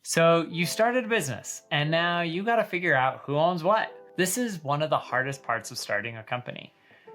So you started a business and now you got to figure out who owns what. This is one of the hardest parts of starting a company,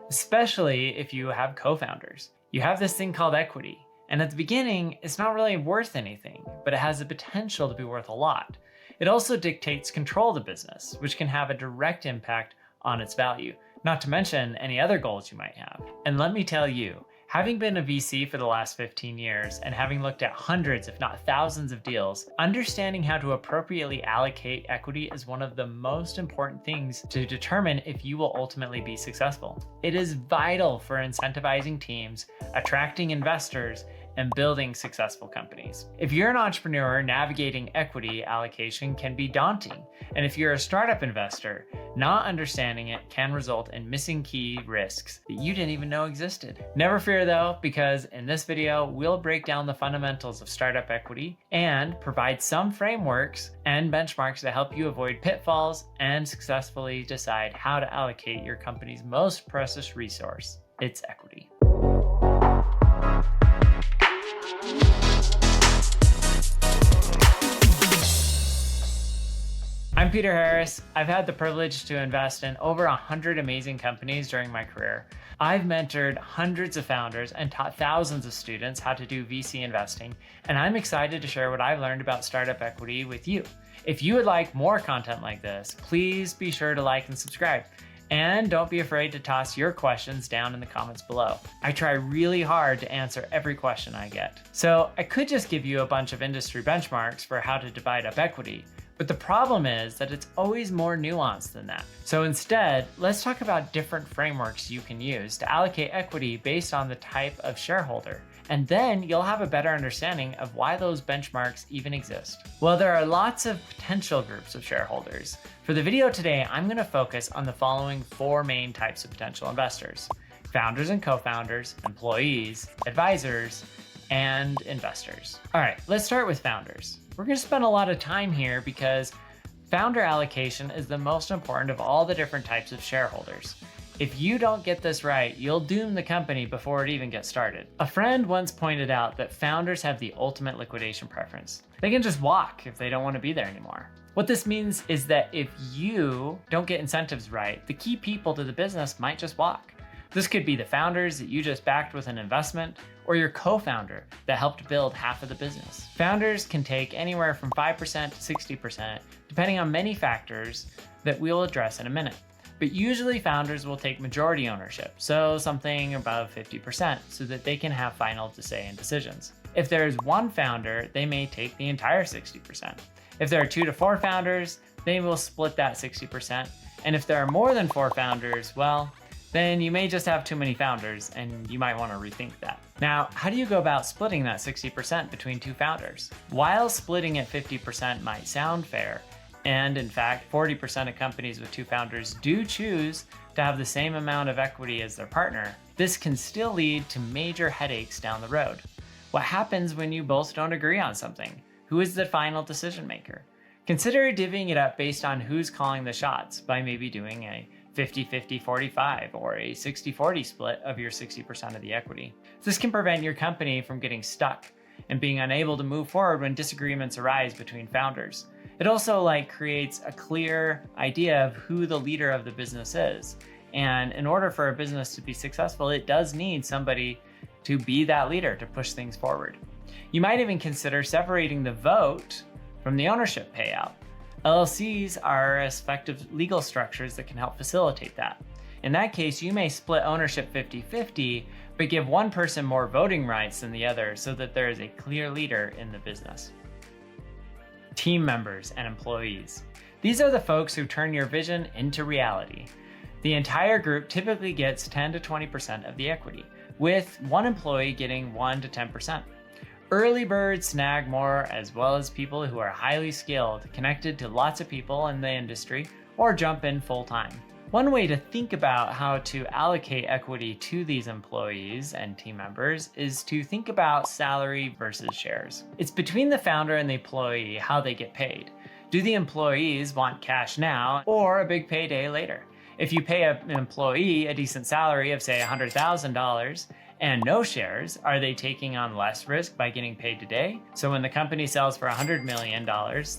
especially if you have co-founders. You have this thing called equity, and at the beginning, it's not really worth anything, but it has the potential to be worth a lot. It also dictates control of the business, which can have a direct impact on its value, not to mention any other goals you might have. And let me tell you, having been a VC for the last 15 years and having looked at hundreds, if not thousands of deals, understanding how to appropriately allocate equity is one of the most important things to determine if you will ultimately be successful. It is vital for incentivizing teams, attracting investors, and building successful companies. If you're an entrepreneur, navigating equity allocation can be daunting. And if you're a startup investor, not understanding it can result in missing key risks that you didn't even know existed. Never fear though, because in this video, we'll break down the fundamentals of startup equity and provide some frameworks and benchmarks to help you avoid pitfalls and successfully decide how to allocate your company's most precious resource, its equity. I'm Peter Harris. I've had the privilege to invest in over 100 amazing companies during my career. I've mentored hundreds of founders and taught thousands of students how to do VC investing, and I'm excited to share what I've learned about startup equity with you. If you would like more content like this, please be sure to like and subscribe. And don't be afraid to toss your questions down in the comments below. I try really hard to answer every question I get. So I could just give you a bunch of industry benchmarks for how to divide up equity, but the problem is that it's always more nuanced than that. So instead, let's talk about different frameworks you can use to allocate equity based on the type of shareholder. And then you'll have a better understanding of why those benchmarks even exist. Well, there are lots of potential groups of shareholders. For the video today, I'm gonna focus on the following 4 main types of potential investors: founders and co-founders, employees, advisors, and investors. All right, let's start with founders. We're gonna spend a lot of time here because founder allocation is the most important of all the different types of shareholders. If you don't get this right, you'll doom the company before it even gets started. A friend once pointed out that founders have the ultimate liquidation preference. They can just walk if they don't want to be there anymore. What this means is that if you don't get incentives right, the key people to the business might just walk. This could be the founders that you just backed with an investment, or your co-founder that helped build half of the business. Founders can take anywhere from 5% to 60%, depending on many factors that we'll address in a minute. But usually founders will take majority ownership, so something above 50%, so that they can have final say in decisions. If there is one founder, they may take the entire 60%. If there are 2 to 4 founders, they will split that 60%. And if there are more than 4 founders, well, then you may just have too many founders and you might want to rethink that. Now, how do you go about splitting that 60% between 2 founders? While splitting at 50% might sound fair, and in fact, 40% of companies with 2 founders do choose to have the same amount of equity as their partner, this can still lead to major headaches down the road. What happens when you both don't agree on something? Who is the final decision maker? Consider divvying it up based on who's calling the shots by maybe doing a 50-50-45 or a 60-40 split of your 60% of the equity. This can prevent your company from getting stuck and being unable to move forward when disagreements arise between founders. It also creates a clear idea of who the leader of the business is. And in order for a business to be successful, it does need somebody to be that leader to push things forward. You might even consider separating the vote from the ownership payout. LLCs are effective legal structures that can help facilitate that. In that case, you may split ownership 50-50, but give one person more voting rights than the other so that there is a clear leader in the business. Team members and employees. These are the folks who turn your vision into reality. The entire group typically gets 10 to 20% of the equity, with one employee getting 1 to 10%. Early birds snag more, as well as people who are highly skilled, connected to lots of people in the industry, or jump in full time. One way to think about how to allocate equity to these employees and team members is to think about salary versus shares. It's between the founder and the employee how they get paid. Do the employees want cash now or a big payday later? If you pay an employee a decent salary of say $100,000 And no shares, are they taking on less risk by getting paid today? So when the company sells for $100 million,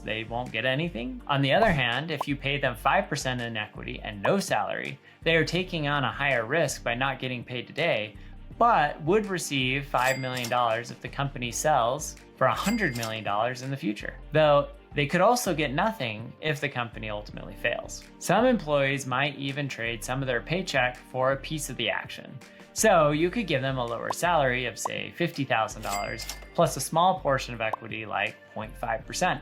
they won't get anything? On the other hand, if you pay them 5% in equity and no salary, they are taking on a higher risk by not getting paid today, but would receive $5 million if the company sells for $100 million in the future. Though they could also get nothing if the company ultimately fails. Some employees might even trade some of their paycheck for a piece of the action. So you could give them a lower salary of, say, $50,000 plus a small portion of equity like 0.5%.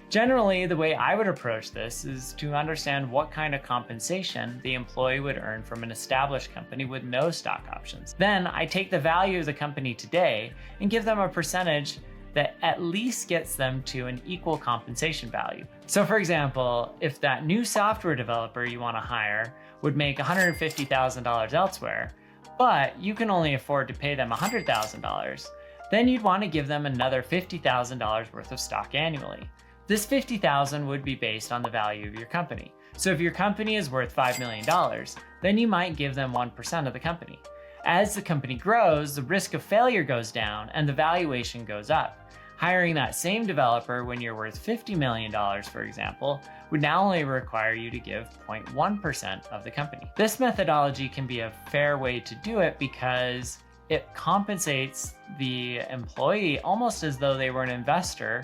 Generally, the way I would approach this is to understand what kind of compensation the employee would earn from an established company with no stock options. Then I take the value of the company today and give them a percentage that at least gets them to an equal compensation value. So for example, if that new software developer you want to hire would make $150,000 elsewhere, but you can only afford to pay them $100,000, then you'd want to give them another $50,000 worth of stock annually. This $50,000 would be based on the value of your company. So if your company is worth $5 million, then you might give them 1% of the company. As the company grows, the risk of failure goes down and the valuation goes up. Hiring that same developer when you're worth $50 million, for example, would now only require you to give 0.1% of the company. This methodology can be a fair way to do it because it compensates the employee almost as though they were an investor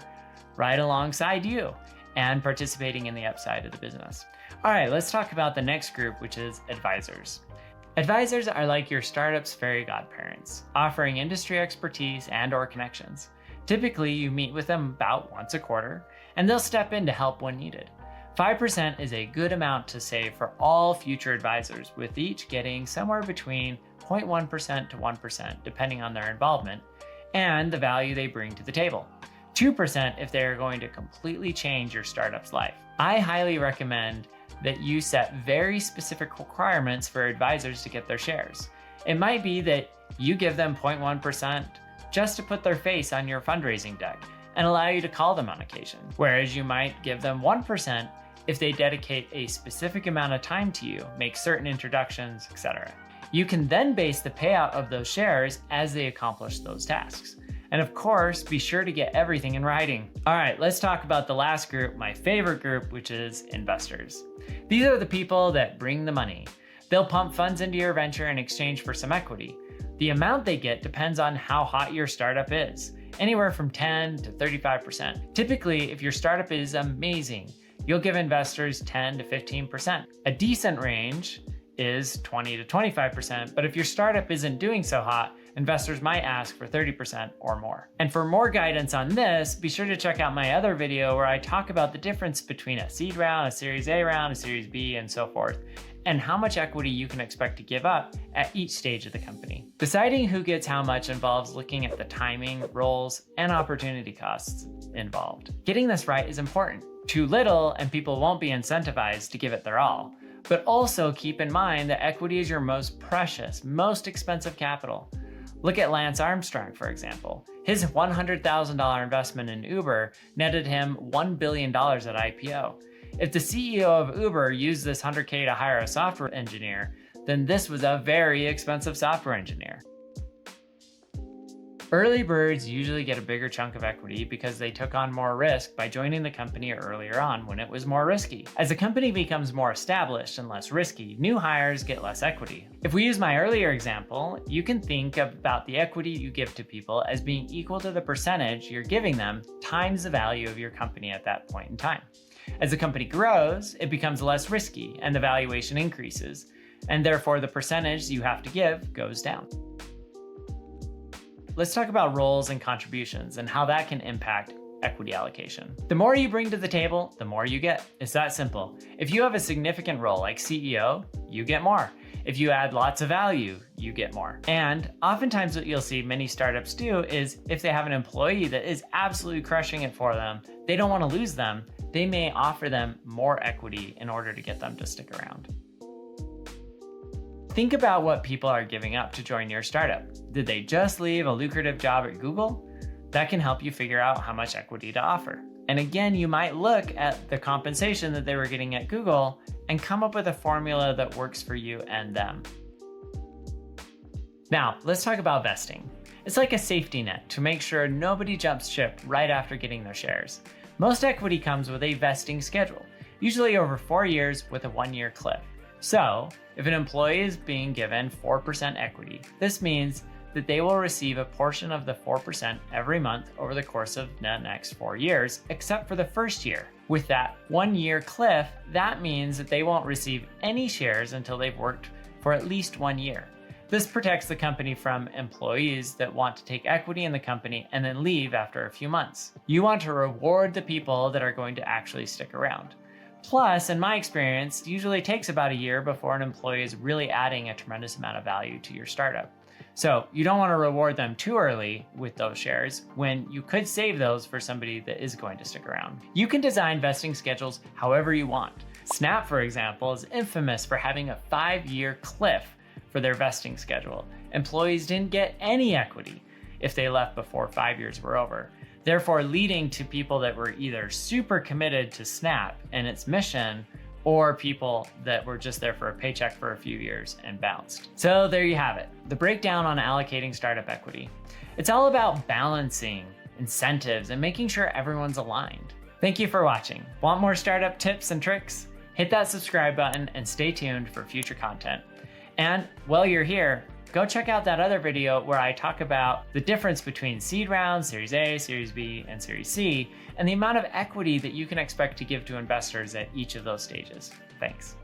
right alongside you and participating in the upside of the business. All right, let's talk about the next group, which is advisors. Advisors are like your startup's fairy godparents, offering industry expertise and/or connections. Typically, you meet with them about once a quarter, and they'll step in to help when needed. 5% is a good amount to save for all future advisors, with each getting somewhere between 0.1% to 1%, depending on their involvement, and the value they bring to the table. 2% if they are going to completely change your startup's life. I highly recommend that you set very specific requirements for advisors to get their shares. It might be that you give them 0.1% just to put their face on your fundraising deck and allow you to call them on occasion, whereas you might give them 1% if they dedicate a specific amount of time to you, make certain introductions, etc. You can then base the payout of those shares as they accomplish those tasks. And of course, be sure to get everything in writing. All right, let's talk about the last group, my favorite group, which is investors. These are the people that bring the money. They'll pump funds into your venture in exchange for some equity. The amount they get depends on how hot your startup is, anywhere from 10 to 35%. Typically, if your startup is amazing, you'll give investors 10 to 15%. A decent range is 20 to 25%, but if your startup isn't doing so hot, investors might ask for 30% or more. And for more guidance on this, be sure to check out my other video where I talk about the difference between a seed round, a Series A round, a Series B, and so forth, and how much equity you can expect to give up at each stage of the company. Deciding who gets how much involves looking at the timing, roles, and opportunity costs involved. Getting this right is important. Too little and people won't be incentivized to give it their all. But also keep in mind that equity is your most precious, most expensive capital. Look at Lance Armstrong, for example. His $100,000 investment in Uber netted him $1 billion at IPO. If the CEO of Uber used this $100K to hire a software engineer, then this was a very expensive software engineer. Early birds usually get a bigger chunk of equity because they took on more risk by joining the company earlier on when it was more risky. As the company becomes more established and less risky, new hires get less equity. If we use my earlier example, you can think about the equity you give to people as being equal to the percentage you're giving them times the value of your company at that point in time. As the company grows, it becomes less risky and the valuation increases, and therefore the percentage you have to give goes down. Let's talk about roles and contributions and how that can impact equity allocation. The more you bring to the table, the more you get. It's that simple. If you have a significant role like CEO, you get more. If you add lots of value, you get more. And oftentimes what you'll see many startups do is if they have an employee that is absolutely crushing it for them, they don't want to lose them, they may offer them more equity in order to get them to stick around. Think about what people are giving up to join your startup. Did they just leave a lucrative job at Google? That can help you figure out how much equity to offer. And again, you might look at the compensation that they were getting at Google and come up with a formula that works for you and them. Now, let's talk about vesting. It's like a safety net to make sure nobody jumps ship right after getting their shares. Most equity comes with a vesting schedule, usually over 4 years with a 1-year cliff. So, if an employee is being given 4% equity, this means that they will receive a portion of the 4% every month over the course of the next 4 years, except for the first year. With that 1-year cliff, that means that they won't receive any shares until they've worked for at least 1 year. This protects the company from employees that want to take equity in the company and then leave after a few months. You want to reward the people that are going to actually stick around. Plus, in my experience, it usually takes about a year before an employee is really adding a tremendous amount of value to your startup. So you don't want to reward them too early with those shares when you could save those for somebody that is going to stick around. You can design vesting schedules however you want. Snap, for example, is infamous for having a 5-year cliff for their vesting schedule. Employees didn't get any equity if they left before 5 years were over, therefore leading to people that were either super committed to Snap and its mission, or people that were just there for a paycheck for a few years and bounced. So there you have it, the breakdown on allocating startup equity. It's all about balancing incentives and making sure everyone's aligned. Thank you for watching. Want more startup tips and tricks? Hit that subscribe button and stay tuned for future content. And while you're here, go check out that other video where I talk about the difference between seed rounds, Series A, Series B, and Series C, and the amount of equity that you can expect to give to investors at each of those stages. Thanks.